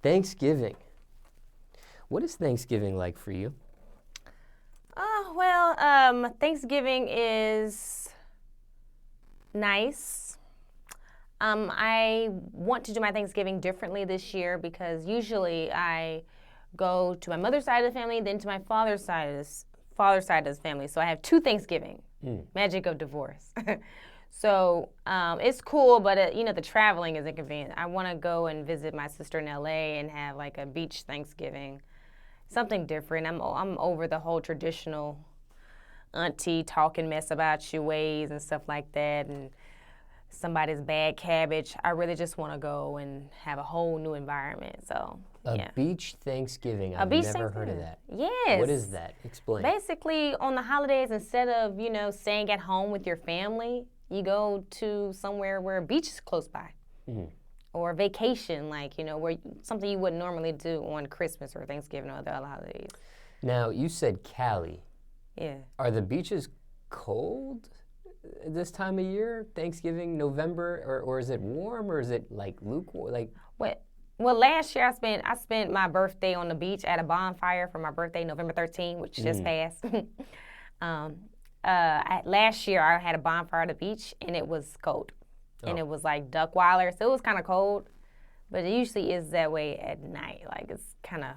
Thanksgiving. What is Thanksgiving like for you? Thanksgiving is nice. I want to do my Thanksgiving differently this year because usually I go to my mother's side of the family, then to my father's side of the family. So I have two Thanksgiving. Magic of divorce. So it's cool, but the traveling is inconvenient. I want to go and visit my sister in LA and have like a beach Thanksgiving, something different. I'm over the whole traditional auntie talking mess about your ways and stuff like that, and somebody's bad cabbage. I really just want to go and have a whole new environment. So A beach Thanksgiving. I've never heard of that. Yes. What is that? Explain. Basically, on the holidays, instead of staying at home with your family, you go to somewhere where a beach is close by. Or a vacation, where something you wouldn't normally do on Christmas or Thanksgiving or other holidays. Now, you said Cali. Yeah. Are the beaches cold this time of year, Thanksgiving, November, or is it warm, or is it like lukewarm? Well, last year I spent my birthday on the beach at a bonfire for my birthday, November 13th, which just passed. Last year I had a bonfire at the beach, and it was cold. And it was like Duckweiler, so it was kind of cold. But it usually is that way at night. Like, it's kind of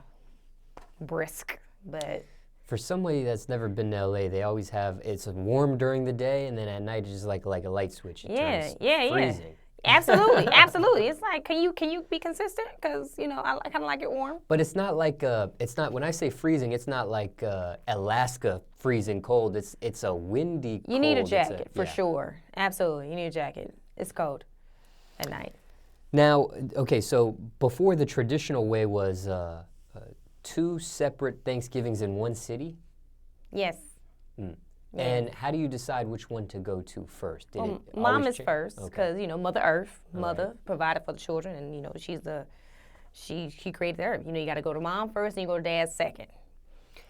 brisk. But for somebody that's never been to LA, they always have, it's warm during the day, and then at night it's just like a light switch. It turns freezing. Absolutely, absolutely. It's like, can you be consistent? Because, I kind of like it warm. But it's not like, when I say freezing, it's not like Alaska freezing cold. It's a windy cold. You need a jacket, for sure. Absolutely, you need a jacket. It's cold at night. Now, okay, so before the traditional way was two separate Thanksgivings in one city? Yes. Yes. And how do you decide which one to go to first? Mom is first because, Mother Earth, provided for the children, and, she created the earth. You got to go to Mom first and you go to Dad second.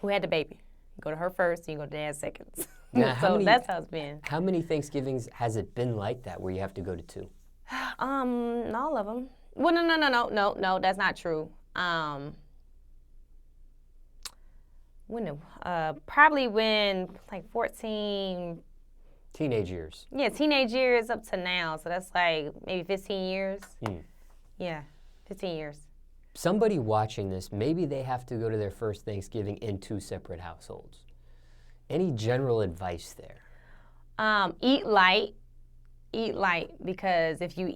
Who had the baby? You go to her first and you go to Dad second. Now, that's how it's been. How many Thanksgivings has it been like that where you have to go to two? All of them. Well, no, that's not true. Probably when, 14... Teenage years. Yeah, teenage years up to now. So that's maybe 15 years. Yeah, 15 years. Somebody watching this, maybe they have to go to their first Thanksgiving in two separate households. Any general advice there? Eat light, because if you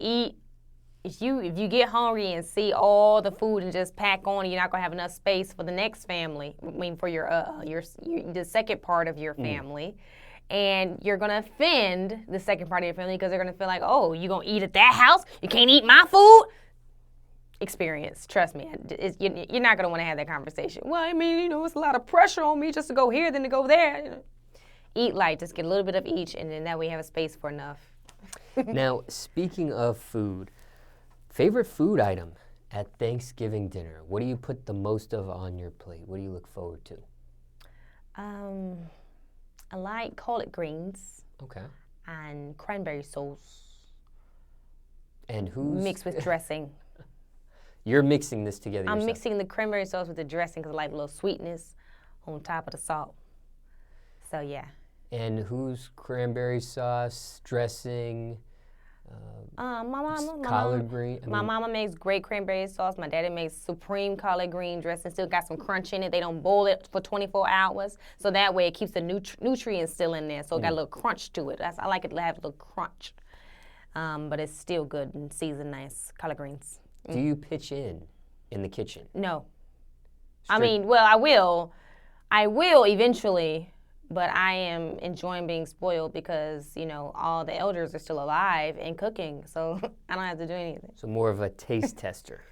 get hungry and see all the food and just pack on, you're not gonna have enough space for the next family. For your the second part of your family, and you're gonna offend the second part of your family because they're gonna feel like, oh, you gonna eat at that house? You can't eat my food. Experience, trust me, you're not gonna want to have that conversation. Well, it's a lot of pressure on me just to go here than to go there. Eat light, just get a little bit of each, and then that way you have a space for enough. Now, speaking of food, favorite food item at Thanksgiving dinner? What do you put the most of on your plate? What do you look forward to? I like collard greens. Okay. And cranberry sauce. And who's... mixed with dressing. You're mixing this together yourself? I'm mixing the cranberry sauce with the dressing because I like a little sweetness on top of the salt. So, yeah. And whose cranberry sauce, dressing, collard green? My mama makes great cranberry sauce. My daddy makes supreme collard green dressing. Still got some crunch in it. They don't boil it for 24 hours. So that way it keeps the nutrients still in there. So it got a little crunch to it. I like it to have a little crunch. But it's still good and seasoned nice, collard greens. Do you pitch in the kitchen? No. I will. I will eventually, but I am enjoying being spoiled because, all the elders are still alive and cooking, so I don't have to do anything. So more of a taste tester.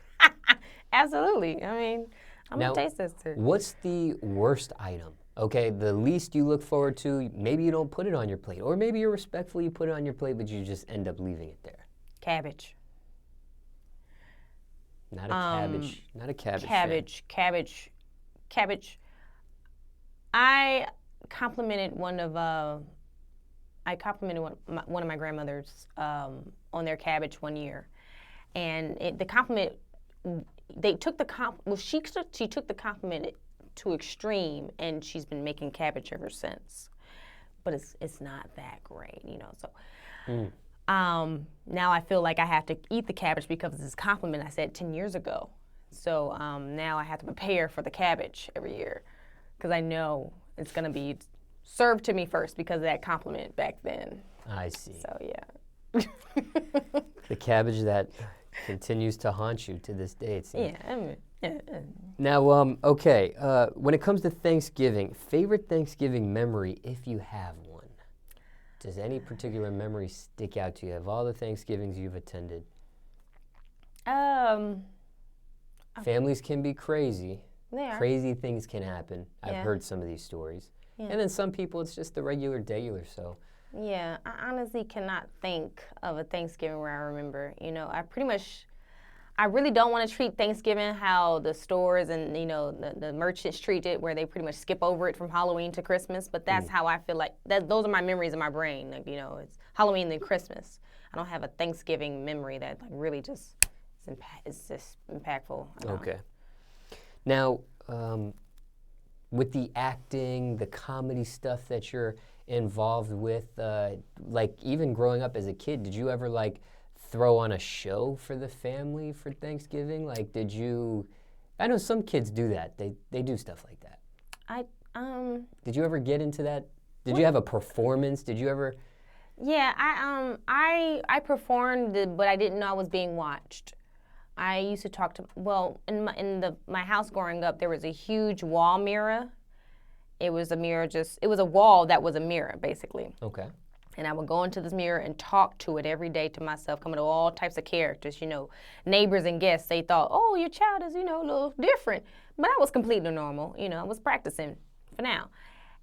Absolutely. I'm a taste tester. What's the worst item? Okay, the least you look forward to, maybe you don't put it on your plate, or maybe you're respectful, you put it on your plate, but you just end up leaving it there. Cabbage. Not a cabbage. Cabbage. I complimented one of my grandmothers on their cabbage one year, and the compliment they took the she took the compliment to extreme, and she's been making cabbage ever since. But it's not that great, you know. So now I feel like I have to eat the cabbage because of this compliment I said 10 years ago. So now I have to prepare for the cabbage every year because I know it's going to be served to me first because of that compliment back then. I see. So, yeah. The cabbage that continues to haunt you to this day, it seems. Yeah. Now, okay, when it comes to Thanksgiving, favorite Thanksgiving memory, if you have one. Does any particular memory stick out to you of all the Thanksgivings you've attended? Families can be crazy. They are. Crazy things can happen. I've Yeah. heard some of these stories. Yeah. And then some people, it's just the regular so. Yeah, I honestly cannot think of a Thanksgiving where I remember. You know, I really don't want to treat Thanksgiving how the stores and, you know, the merchants treat it, where they pretty much skip over it from Halloween to Christmas. But that's how I feel like, those are my memories in my brain. Like, you know, it's Halloween then Christmas. I don't have a Thanksgiving memory that like really just is just impactful. Okay. Now, with the acting, the comedy stuff that you're involved with, like even growing up as a kid, did you ever like throw on a show for the family for Thanksgiving? Like, I know some kids do that. They do stuff like that. Did you ever get into that? Did you have a performance? Did you ever? Yeah, I performed, but I didn't know I was being watched. I used to talk to, in my house growing up, there was a huge wall mirror. It was a mirror it was a wall that was a mirror, basically. Okay. And I would go into this mirror and talk to it every day to myself, coming to all types of characters, you know, neighbors and guests. They thought, oh, your child is, you know, a little different. But I was completely normal. You know, I was practicing for now.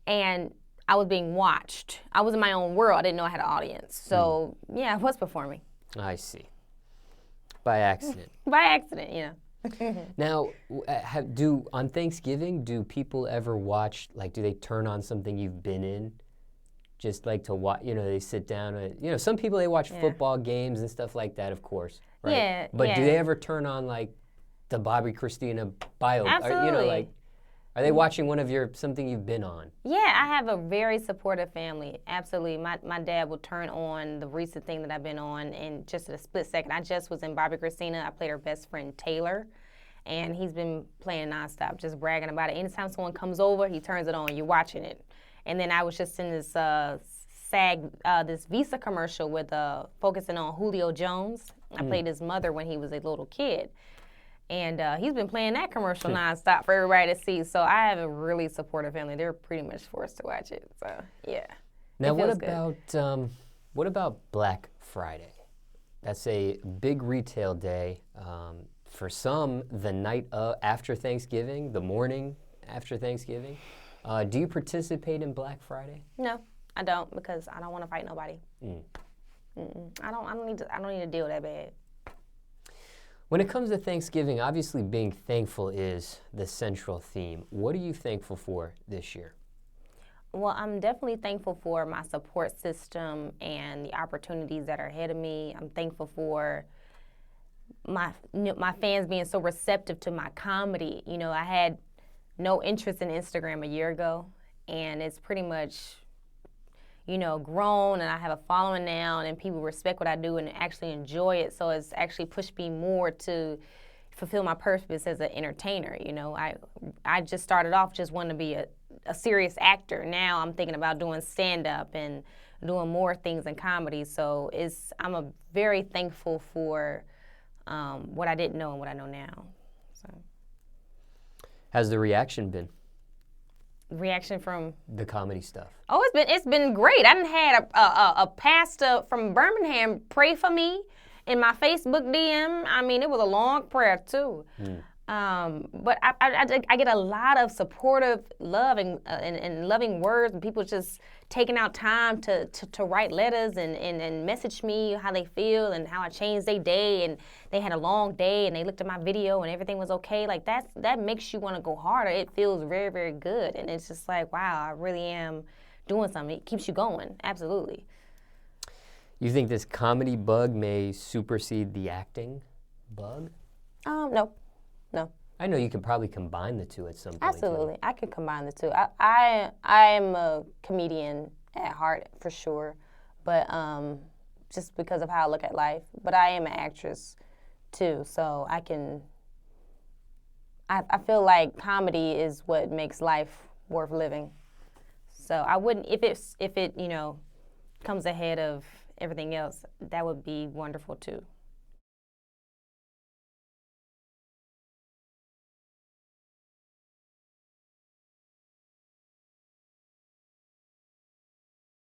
And I was being watched. I was in my own world. I didn't know I had an audience. So, yeah, I was performing. I see. By accident. By accident, you know. Now, on Thanksgiving, do people ever watch, like, do they turn on something you've been in? Just like to watch, you know, they sit down and, you know, some people, they watch football games and stuff like that, of course. Right? Yeah. But do they ever turn on, like, the Bobby Christina bio? Absolutely. You know, like, are they watching something you've been on? Yeah, I have a very supportive family. Absolutely. My dad will turn on the recent thing that I've been on in just a split second. I just was in Bobby Christina. I played her best friend, Taylor. And he's been playing nonstop, just bragging about it. Anytime someone comes over, he turns it on. You're watching it. And then I was just in this this Visa commercial with focusing on Julio Jones. I played his mother when he was a little kid. And he's been playing that commercial nonstop for everybody to see. So I have a really supportive family. They're pretty much forced to watch it. So, yeah. Now, what about Black Friday? That's a big retail day. For some, the night after Thanksgiving, the morning after Thanksgiving. Do you participate in Black Friday? No, I don't, because I don't want to fight nobody. I don't need to deal that bad. When it comes to Thanksgiving, obviously being thankful is the central theme. What are you thankful for this year? Well, I'm definitely thankful for my support system and the opportunities that are ahead of me. I'm thankful for my fans being so receptive to my comedy. You know, I had no interest in Instagram a year ago, and it's pretty much, you know, grown, and I have a following now, and people respect what I do and actually enjoy it. So it's actually pushed me more to fulfill my purpose as an entertainer. You know, I just started off just wanting to be a serious actor. Now I'm thinking about doing stand-up and doing more things in comedy. So I'm very thankful for what I didn't know and what I know now. So. How's the reaction been? Reaction from the comedy stuff? Oh, it's been great. I done had a pastor from Birmingham pray for me in my Facebook DM. I mean, it was a long prayer too. But I get a lot of supportive love and loving words, and people just taking out time to write letters and message me how they feel and how I changed their day, and they had a long day and they looked at my video and everything was okay. Like that makes you want to go harder. It feels very, very good, and it's just like, wow, I really am doing something. It keeps you going. Absolutely. You think this comedy bug may supersede the acting bug? No. No. I know you could probably combine the two at some point. Absolutely, I could combine the two. I am a comedian at heart for sure, but just because of how I look at life. But I am an actress too, so I can. I feel like comedy is what makes life worth living. So I wouldn't if it comes ahead of everything else. That would be wonderful too.